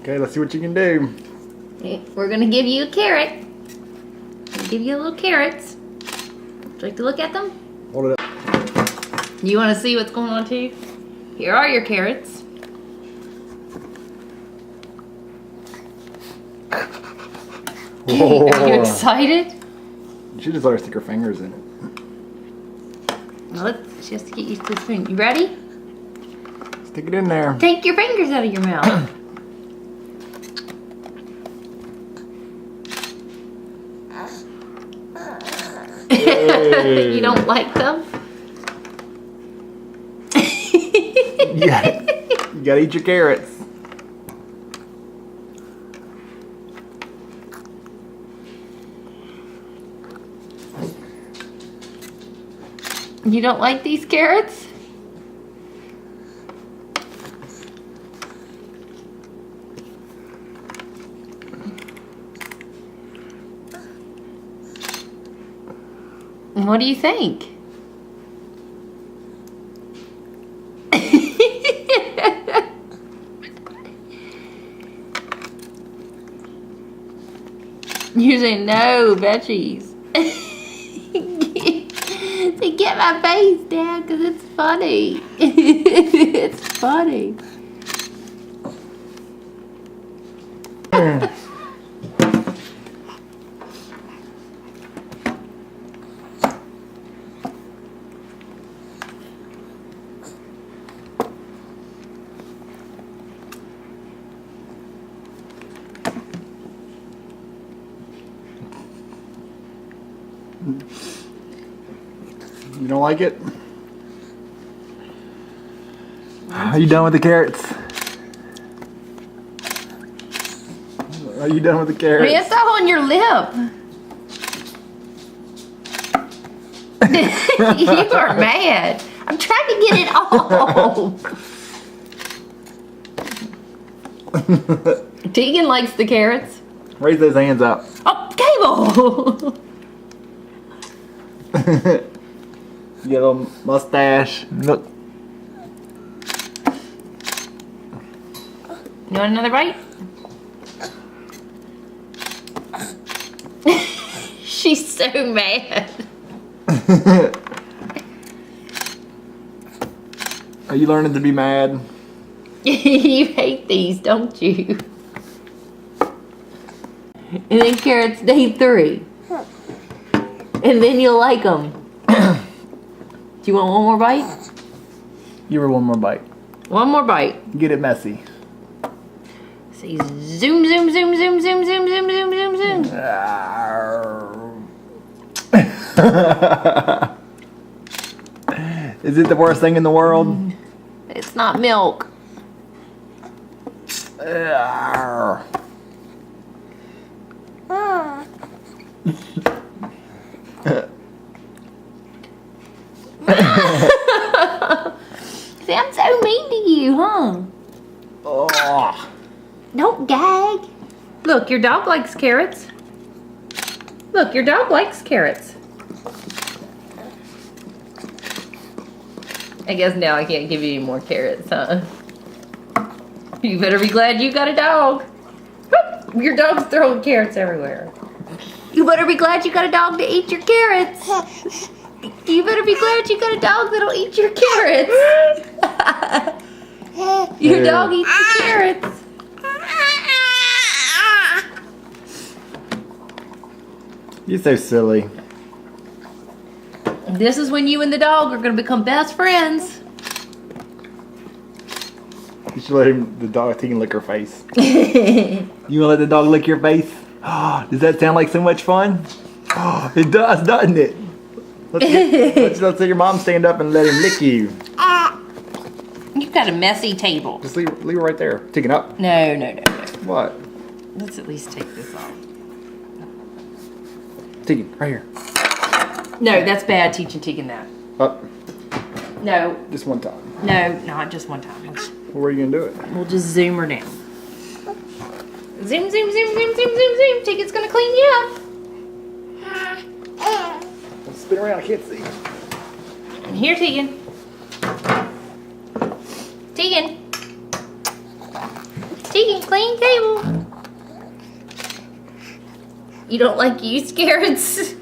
Okay, let's see what you can do. Okay, we're gonna give you a carrot. We'll give you little carrots. Would you like to look at them? Hold it up. You want to see what's going on too? Here are your carrots. Whoa. Are you excited? She just let her stick her fingers in it. Well, she has to get used to the spoon. You ready? Stick it in there. Take your fingers out of your mouth. Hey. You don't like them? You gotta eat your carrots. You don't like these carrots? What do you think? You say no, veggies. Say, get my face down, because it's funny. It's funny. You don't like it? Are you done with the carrots? Are you done with the carrots? It's all on your lip. You are mad. I'm trying to get it off. Tegan likes the carrots. Raise those hands up. Oh, Cable! You got a little mustache. Look. You want another bite? She's so mad. Are you learning to be mad? You hate these, don't you? And then carrots day 3. And then you'll like them. Do you want one more bite? Give her one more bite. One more bite. Get it messy. See, zoom, zoom, zoom, zoom, zoom, zoom, zoom, zoom, zoom, zoom. Is it the worst thing in the world? It's not milk. See, I'm so mean to you, huh? Oh. Don't gag. Look, your dog likes carrots. Look, your dog likes carrots. I guess now I can't give you any more carrots, huh? You better be glad you got a dog. Your dog's throwing carrots everywhere. You better be glad you got a dog to eat your carrots. You better be glad you got a dog that'll eat your carrots. Your dog eats the carrots. You're so silly. This is when you and the dog are going to become best friends. You should let the dog take and lick her face. You wanna let the dog lick your face? Does that sound like so much fun? It does, doesn't it? Let's let your mom stand up and let him lick you. You've got a messy table. Just leave it right there. Taking up. No, no, no, no. What? Let's at least take this off. Tegan, right here. No, that's bad teaching Tegan that. Up. No, Just one time. no, not just one time. Where are you gonna do it? We'll just zoom her down. Zoom, zoom, zoom, zoom, zoom, zoom, zoom. Tegan's gonna clean you up. Spin around, I can't see. And here, Tegan. Tegan. She can clean table. You don't like used carrots?